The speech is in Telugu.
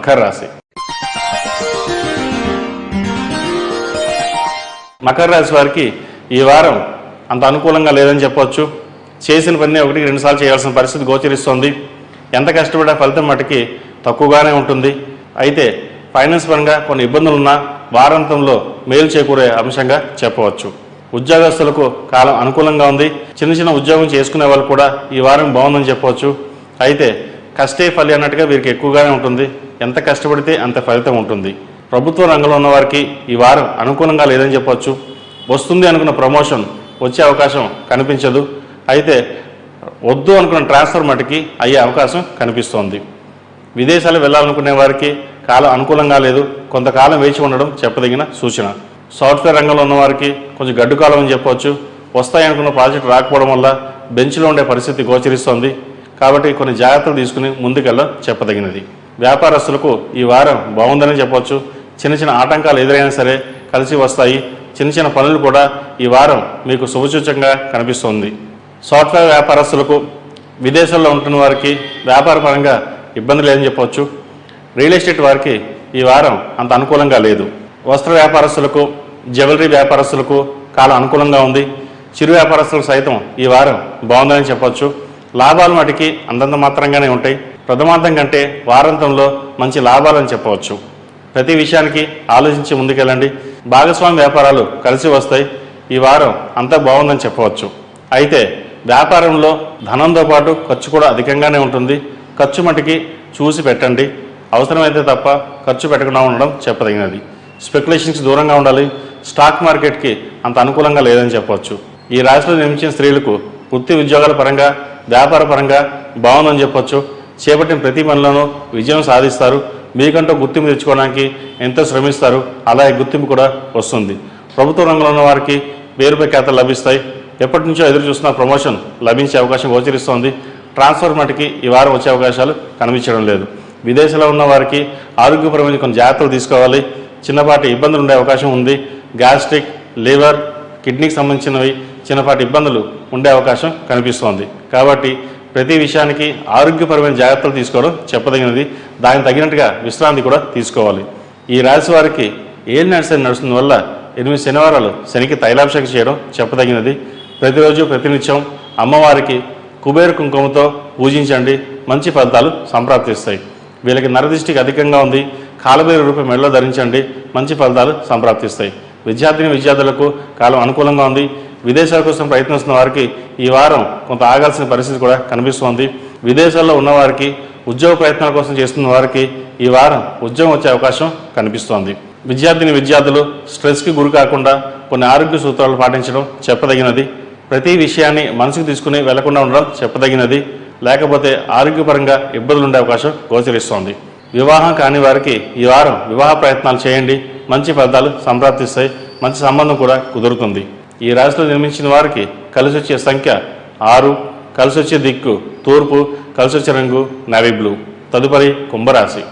మకర రాశి. మకర రాశి వారికి ఈ వారం అంత అనుకూలంగా లేదని చెప్పవచ్చు. చేసిన పని 1-2 సార్లు చేయాల్సిన పరిస్థితి గోచరిస్తోంది. ఎంత కష్టపడే ఫలితం మటుకి తక్కువగానే ఉంటుంది. అయితే ఫైనాన్స్ పరంగా కొన్ని ఇబ్బందులున్నా వారాంతంలో మేలు చేకూరే అంశంగా చెప్పవచ్చు. ఉద్యోగస్తులకు కాలం అనుకూలంగా ఉంది. చిన్న ఉద్యోగం చేసుకునే వాళ్ళు కూడా ఈ వారం బాగుందని చెప్పవచ్చు. అయితే కష్టే ఫలి అన్నట్టుగా వీరికి ఎక్కువగానే ఉంటుంది. ఎంత కష్టపడితే అంత ఫలితం ఉంటుంది. ప్రభుత్వ రంగంలో ఉన్న వారికి ఈ వారం అనుకూలంగా లేదని చెప్పవచ్చు. వస్తుంది అనుకున్న ప్రమోషన్ వచ్చే అవకాశం కనిపించదు. అయితే వద్దు అనుకున్న ట్రాన్స్ఫర్ మటుకి అయ్యే అవకాశం కనిపిస్తోంది. విదేశాలు వెళ్ళాలనుకునే వారికి కాలం అనుకూలంగా లేదు. కొంతకాలం వేచి ఉండడం చెప్పదగిన సూచన. సాఫ్ట్వేర్ రంగంలో ఉన్న వారికి కొంచెం గడ్డు కాలం అని చెప్పవచ్చు. వస్తాయనుకున్న ప్రాజెక్టు రాకపోవడం వల్ల బెంచ్లో ఉండే పరిస్థితి గోచరిస్తోంది. కాబట్టి కొన్ని జాగ్రత్తలు తీసుకుని ముందుకెళ్ళడం చెప్పదగినది. వ్యాపారస్తులకు ఈ వారం బాగుందని చెప్పవచ్చు. చిన్న ఆటంకాలు ఎదురైనా సరే కలిసి వస్తాయి. చిన్న పనులు కూడా ఈ వారం మీకు శుభసూచకంగా కనిపిస్తోంది. సాఫ్ట్వేర్ వ్యాపారస్తులకు విదేశాల్లో ఉంటున్న వారికి వ్యాపార పరంగా ఇబ్బంది లేదని చెప్పవచ్చు. రియల్ ఎస్టేట్ వారికి ఈ వారం అంత అనుకూలంగా లేదు. వస్త్ర వ్యాపారస్తులకు, జ్యువెలరీ వ్యాపారస్తులకు కాలం అనుకూలంగా ఉంది. చిరు వ్యాపారస్తులకు సైతం ఈ వారం బాగుందని చెప్పవచ్చు. లాభాలు మటుకి అంతంత మాత్రంగానే ఉంటాయి. ప్రథమాంతం కంటే వారాంతంలో మంచి లాభాలని చెప్పవచ్చు. ప్రతి విషయానికి ఆలోచించి ముందుకెళ్ళండి. భాగస్వామి వ్యాపారాలు కలిసి వస్తాయి. ఈ వారం అంతా బాగుందని చెప్పవచ్చు. అయితే వ్యాపారంలో ధనంతో పాటు ఖర్చు కూడా అధికంగానే ఉంటుంది. ఖర్చు మటుకి చూసి పెట్టండి. అవసరమైతే తప్ప ఖర్చు పెట్టకుండా ఉండడం చెప్పదగినది. స్పెక్యులేషన్స్కి దూరంగా ఉండాలి. స్టాక్ మార్కెట్కి అంత అనుకూలంగా లేదని చెప్పవచ్చు. ఈ రాశిలో జన్మించిన స్త్రీలకు వృత్తి ఉద్యోగాల పరంగా, వ్యాపార పరంగా బాగుందని చెప్పవచ్చు. చేపట్టిన ప్రతి పనిలోనూ విజయం సాధిస్తారు. మీకంటూ గుర్తింపు తెచ్చుకోవడానికి ఎంతో శ్రమిస్తారు. అలాగే గుర్తింపు కూడా వస్తుంది. ప్రభుత్వ రంగంలో ఉన్న వారికి పేరుపై ఖాతాలు లభిస్తాయి. ఎప్పటి నుంచో ఎదురు చూస్తున్న ప్రమోషన్ లభించే అవకాశం గోచరిస్తోంది. ట్రాన్స్ఫర్ మటుకి ఈ వారం వచ్చే అవకాశాలు కనిపించడం లేదు. విదేశాల్లో ఉన్న వారికి ఆరోగ్యపరమైన కొన్ని జాగ్రత్తలు తీసుకోవాలి. చిన్నపాటి ఇబ్బందులు ఉండే అవకాశం ఉంది. గ్యాస్ట్రిక్, లివర్, కిడ్నీకి సంబంధించినవి చిన్నపాటి ఇబ్బందులు ఉండే అవకాశం కనిపిస్తోంది. కాబట్టి ప్రతి విషయానికి ఆరోగ్యపరమైన జాగ్రత్తలు తీసుకోవడం చెప్పదగినది. దానికి తగినట్టుగా విశ్రాంతి కూడా తీసుకోవాలి. ఈ రాశి వారికి ఏం నడుస్తుంది వల్ల 8 శనివారాలు శనికి తైలాభిషేకం చేయడం చెప్పదగినది. ప్రతిరోజు ప్రతినిత్యం అమ్మవారికి కుబేర కుంకుమతో పూజించండి. మంచి ఫలితాలు సంప్రాప్తిస్తాయి. వీళ్ళకి నరదిష్టికి అధికంగా ఉంది. కాలబేరు రూపం మెడలో ధరించండి. మంచి ఫలితాలు సంప్రాప్తిస్తాయి. విద్యార్థులకు కాలం అనుకూలంగా ఉంది. విదేశాల కోసం ప్రయత్నిస్తున్న వారికి ఈ వారం కొంత ఆగాల్సిన పరిస్థితి కూడా కనిపిస్తోంది. విదేశాల్లో ఉన్నవారికి, ఉద్యోగ ప్రయత్నాల కోసం చేస్తున్న వారికి ఈ వారం ఉద్యోగం వచ్చే అవకాశం కనిపిస్తోంది. విద్యార్థులు స్ట్రెస్కి గురి కాకుండా కొన్ని ఆరోగ్య సూత్రాలు పాటించడం చెప్పదగినది. ప్రతి విషయాన్ని మనసుకు తీసుకుని వెళ్లకుండా ఉండడం చెప్పదగినది. లేకపోతే ఆరోగ్యపరంగా ఇబ్బందులు ఉండే అవకాశం గోచరిస్తోంది. వివాహం కాని వారికి ఈ వారం వివాహ ప్రయత్నాలు చేయండి. మంచి ఫలితాలు సంప్రాప్తిస్తాయి. మంచి సంబంధం కూడా కుదురుతుంది. ఈ రాశిలో జన్మించిన వారికి కలిసి వచ్చే సంఖ్య 6, కలిసి వచ్చే దిక్కు తూర్పు, కలిసి వచ్చే రంగు నేవీ బ్లూ. తదుపరి కుంభరాశి.